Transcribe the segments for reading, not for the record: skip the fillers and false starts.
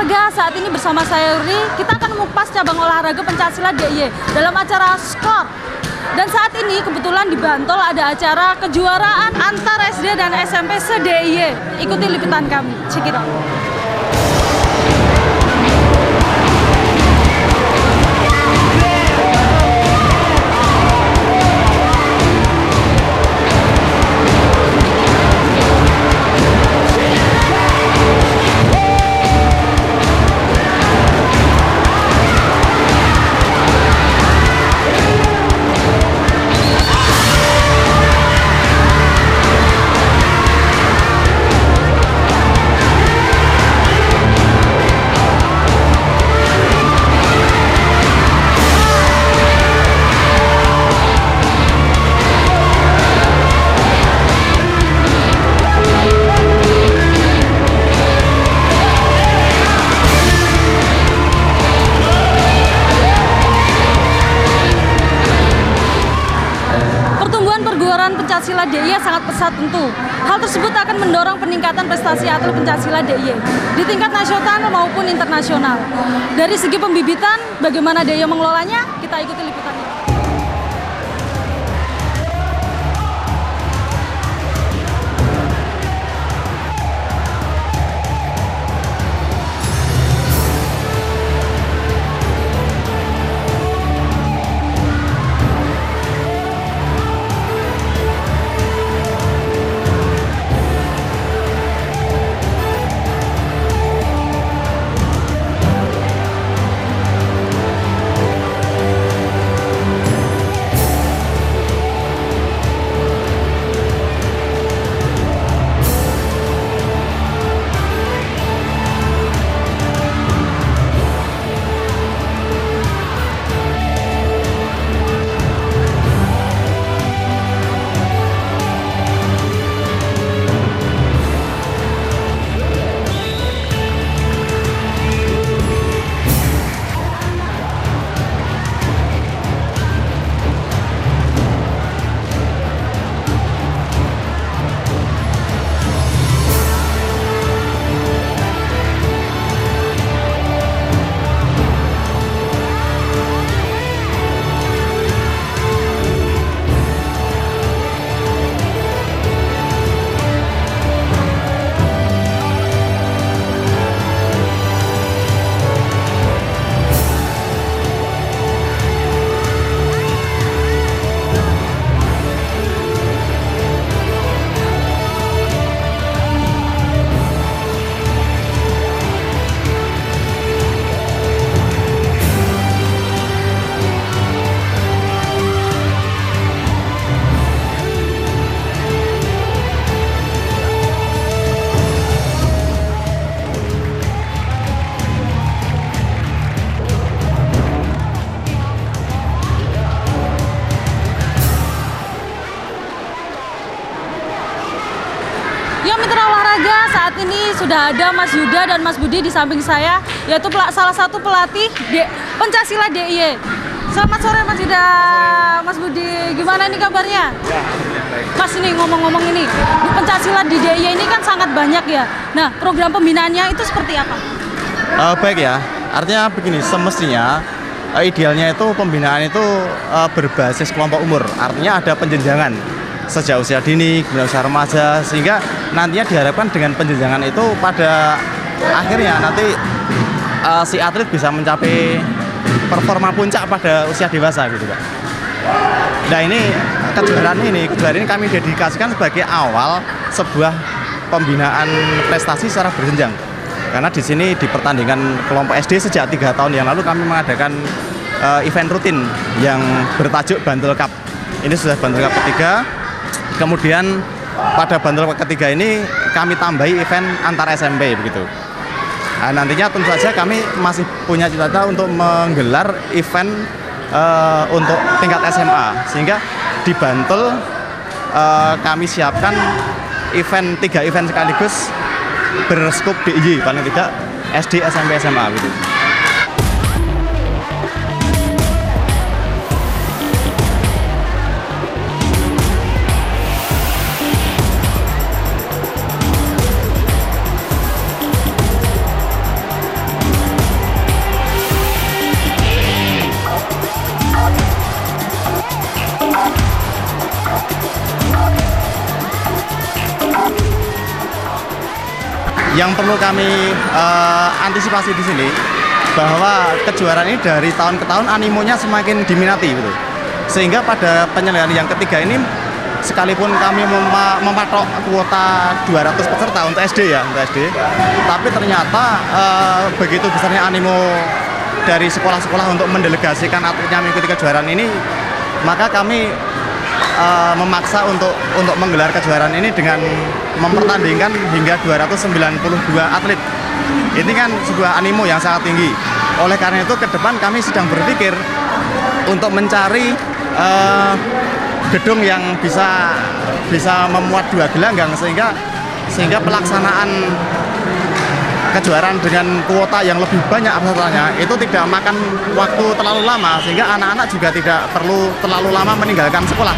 olahraga, saat ini bersama saya Yuri, kita akan mengupas cabang olahraga pencaksilat DIY dalam acara SCORE. Dan saat ini kebetulan di Bantul ada acara kejuaraan antar SD dan SMP se-DIY. Ikuti liputan kami, check it out. Pencaksilat DIY sangat pesat tentu. Hal tersebut akan mendorong peningkatan prestasi atlet pencaksilat DIY di tingkat nasional maupun internasional. Dari segi pembibitan, bagaimana DIY mengelolanya? Kita ikuti liputan ini. Ya mitra olahraga, saat ini sudah ada Mas Yuda dan Mas Budi di samping saya, yaitu salah satu pelatih pencaksilat DIY. Selamat sore Mas Yuda, Mas Budi, gimana nih kabarnya? Ya, baik. Mas ini ngomong-ngomong ini, di pencaksilat di DIY ini kan sangat banyak ya. Nah, program pembinaannya itu seperti apa? Baik ya, artinya begini, semestinya idealnya itu pembinaan itu berbasis kelompok umur, artinya ada penjenjangan sejak usia dini, kemudian usia remaja, sehingga nantinya diharapkan dengan penjenjangan itu pada akhirnya nanti si atlet bisa mencapai performa puncak pada usia dewasa gitu Pak. Nah kejuaraan ini kami dedikasikan sebagai awal sebuah pembinaan prestasi secara berjenjang. Karena di sini di pertandingan kelompok SD sejak 3 tahun yang lalu kami mengadakan event rutin yang bertajuk Bantul Cup. Ini sudah Bantul Cup ketiga. Kemudian pada Bantul Cup ketiga ini kami tambahi event antar SMP begitu. Nah, nantinya tentu saja kami masih punya cita-cita untuk menggelar event untuk tingkat SMA, sehingga di Bantul kami siapkan 3 event sekaligus berskop DIY, paling tidak SD, SMP, SMA gitu. yang perlu kami antisipasi di sini bahwa kejuaraan ini dari tahun ke tahun animonya semakin diminati gitu. Sehingga pada penyelenggaraan yang ketiga ini sekalipun kami mematok kuota 200 peserta untuk SD ya, untuk SD, tapi ternyata begitu besarnya animo dari sekolah-sekolah untuk mendelegasikan atletnya mengikuti kejuaraan ini, maka kami memaksa untuk menggelar kejuaraan ini dengan mempertandingkan hingga 292 atlet. Ini kan sebuah animo yang sangat tinggi. Oleh karena itu ke depan kami sedang berpikir untuk mencari gedung yang bisa memuat 2 gelanggang sehingga pelaksanaan kejuaraan dengan kuota yang lebih banyak pesertanya itu tidak makan waktu terlalu lama, sehingga anak-anak juga tidak perlu terlalu lama meninggalkan sekolah.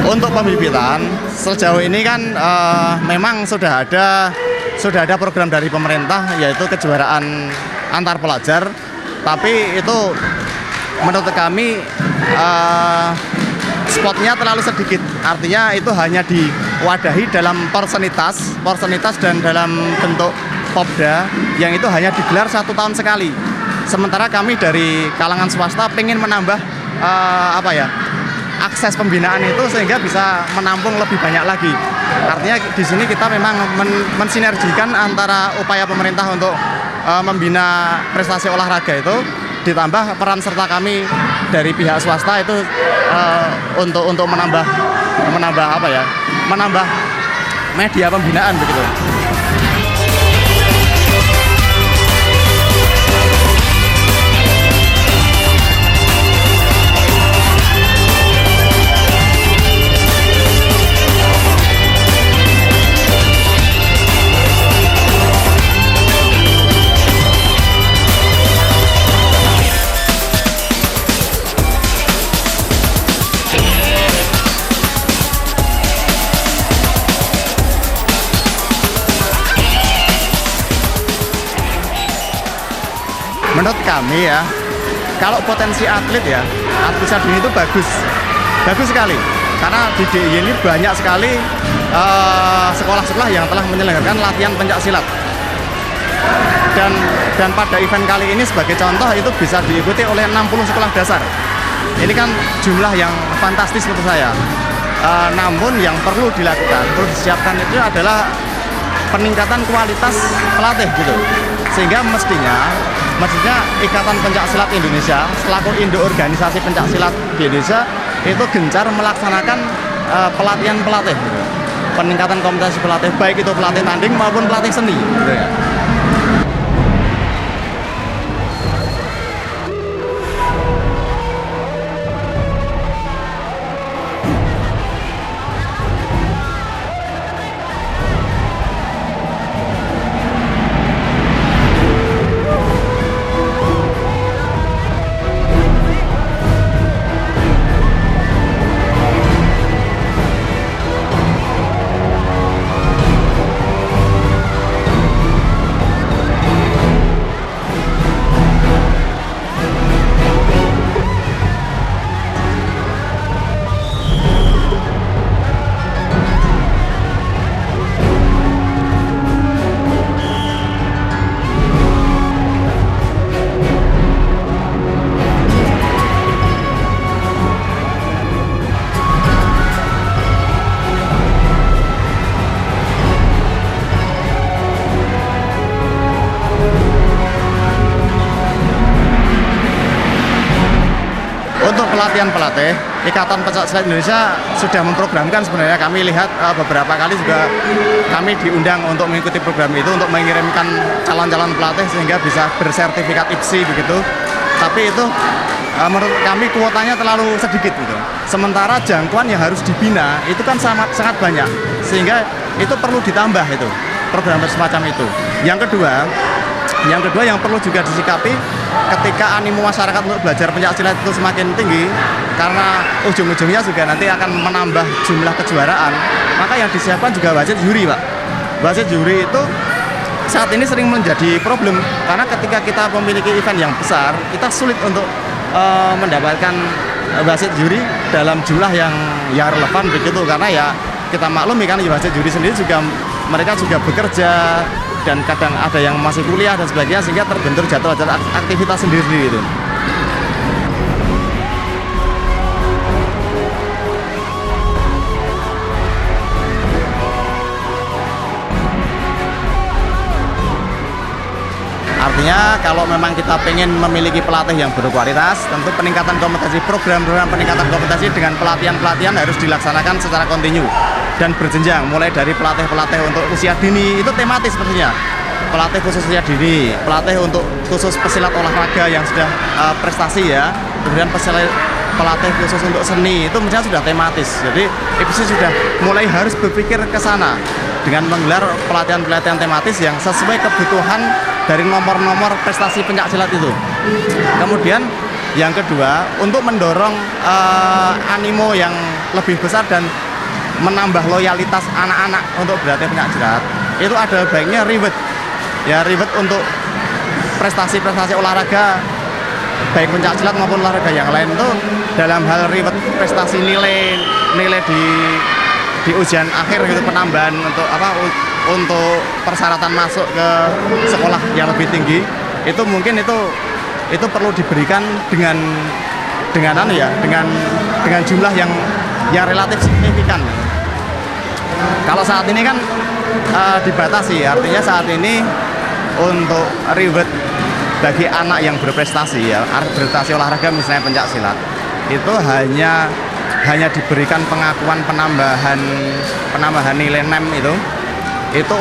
Untuk pembibitan sejauh ini kan memang sudah ada program dari pemerintah, yaitu kejuaraan antar pelajar, tapi itu menurut kami spotnya terlalu sedikit, artinya itu hanya diwadahi dalam porsenitas dan dalam bentuk popda yang itu hanya digelar 1 tahun sekali. Sementara kami dari kalangan swasta pengen menambah akses pembinaan itu sehingga bisa menampung lebih banyak lagi. Artinya di sini kita memang mensinergikan antara upaya pemerintah untuk membina prestasi olahraga itu ditambah peran serta kami dari pihak swasta itu untuk menambah media pembinaan begitu. Menurut kami ya, kalau potensi atlet ini itu bagus sekali, karena di DIY ini banyak sekali sekolah-sekolah yang telah menyelenggarakan latihan pencak silat, dan pada event kali ini sebagai contoh itu bisa diikuti oleh 60 sekolah dasar. Ini kan jumlah yang fantastis menurut saya. Namun yang perlu disiapkan itu adalah peningkatan kualitas pelatih gitu, sehingga mestinya Ikatan Pencak Silat Indonesia selaku induk organisasi pencak silat di Indonesia itu gencar melaksanakan pelatihan pelatih gitu. Peningkatan kompetensi pelatih, baik itu pelatih tanding maupun pelatih seni gitu ya. Untuk pelatihan pelatih, Ikatan Pencak Silat Indonesia sudah memprogramkan sebenarnya. Kami lihat beberapa kali juga kami diundang untuk mengikuti program itu untuk mengirimkan calon-calon pelatih sehingga bisa bersertifikat IPSI begitu. Tapi itu menurut kami kuotanya terlalu sedikit gitu. Sementara jangkauan yang harus dibina itu kan sangat banyak, sehingga itu perlu ditambah itu program semacam itu. Yang kedua yang perlu juga disikapi ketika animo masyarakat untuk belajar pencaksilat itu semakin tinggi, karena ujung-ujungnya juga nanti akan menambah jumlah kejuaraan, maka yang disiapkan juga wasit juri, Pak. Wasit juri itu saat ini sering menjadi problem, karena ketika kita memiliki event yang besar, kita sulit untuk mendapatkan wasit juri dalam jumlah yang relevan begitu, karena ya kita maklumi kan wasit juri sendiri juga mereka juga bekerja dan kadang ada yang masih kuliah dan sebagainya, sehingga terbentur jadwal aktivitas sendiri-sendiri itu. Artinya kalau memang kita pengen memiliki pelatih yang berkualitas, tentu peningkatan kompetensi, program-program peningkatan kompetensi dengan pelatihan-pelatihan harus dilaksanakan secara kontinu dan berjenjang, mulai dari pelatih-pelatih untuk usia dini, itu tematis sepertinya. Pelatih khusus usia dini, pelatih untuk khusus pesilat olahraga yang sudah prestasi ya, kemudian pelatih khusus untuk seni, itu misalnya sudah tematis. Jadi IPSI sudah mulai harus berpikir ke sana dengan menggelar pelatihan-pelatihan tematis yang sesuai kebutuhan dari nomor-nomor prestasi pencaksilat itu. Kemudian yang kedua, untuk mendorong animo yang lebih besar dan menambah loyalitas anak-anak untuk berlatih pencaksilat, itu ada baiknya reward. Ya, reward untuk prestasi-prestasi olahraga baik pencaksilat maupun olahraga yang lain itu dalam hal reward prestasi nilai di ujian akhir gitu, penambahan untuk persyaratan masuk ke sekolah yang lebih tinggi, itu mungkin itu perlu diberikan dengan jumlah yang relatif signifikan. Kalau saat ini kan dibatasi, artinya saat ini untuk reward bagi anak yang berprestasi ya, berprestasi olahraga misalnya pencaksilat, itu hanya diberikan pengakuan penambahan nilai NEM itu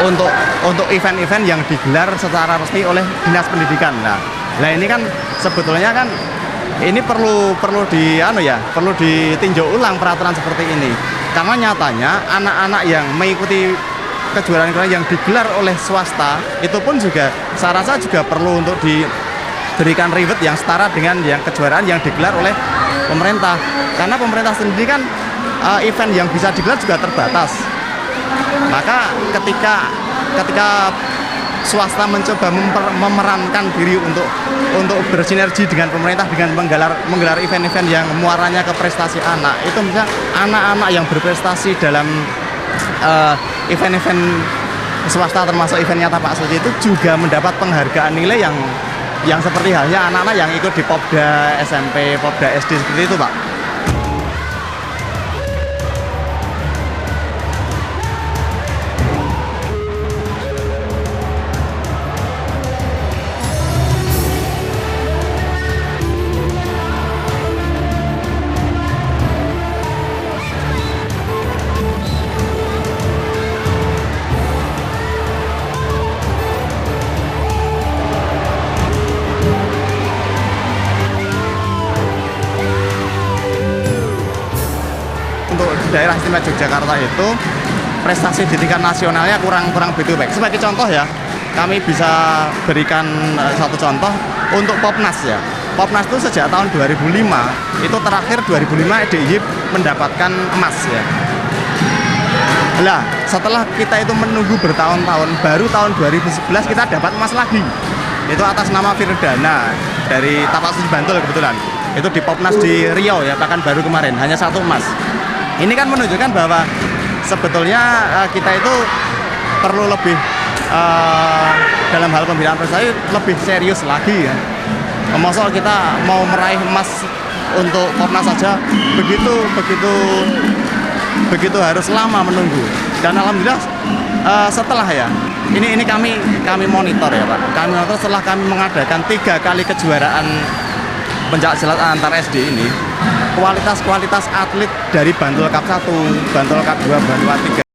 untuk event-event yang digelar secara resmi oleh Dinas Pendidikan. Nah ini kan sebetulnya kan ini perlu ditinjau ulang peraturan seperti ini, karena nyatanya anak-anak yang mengikuti kejuaraan yang digelar oleh swasta itu pun juga saya rasa juga perlu untuk diberikan reward yang setara dengan yang kejuaraan yang digelar oleh pemerintah, karena pemerintah sendiri kan event yang bisa digelar juga terbatas. Maka ketika swasta mencoba memerankan diri untuk bersinergi dengan pemerintah dengan menggelar event-event yang muaranya ke prestasi anak, itu misalnya anak-anak yang berprestasi dalam event-event swasta termasuk eventnya Tapak Suci itu juga mendapat penghargaan nilai yang seperti halnya anak-anak yang ikut di Popda SMP, Popda SD seperti itu, Pak. Daerah Istimewa Yogyakarta itu prestasi di tingkat nasionalnya kurang begitu baik. Sebagai contoh ya, kami bisa berikan satu contoh untuk Popnas ya. Popnas itu sejak tahun 2005, itu terakhir 2005 DIY mendapatkan emas ya. Lah, setelah kita itu menunggu bertahun-tahun, baru tahun 2011 kita dapat emas lagi. Itu atas nama Firdana dari Tapak Suci Bantul kebetulan. Itu di Popnas di Riau ya, bahkan baru kemarin, hanya satu emas. Ini kan menunjukkan bahwa sebetulnya kita itu perlu lebih dalam hal pembinaan prestasi lebih serius lagi ya. Maksudnya kita mau meraih emas untuk Popnas saja begitu harus lama menunggu. Dan alhamdulillah setelah ya ini kami monitor ya Pak. Kami monitor setelah kami mengadakan 3 kali kejuaraan pencak silat antar SD ini, kualitas atlet dari Bantul Cup 1, Bantul Cup 2, Bantul Cup 3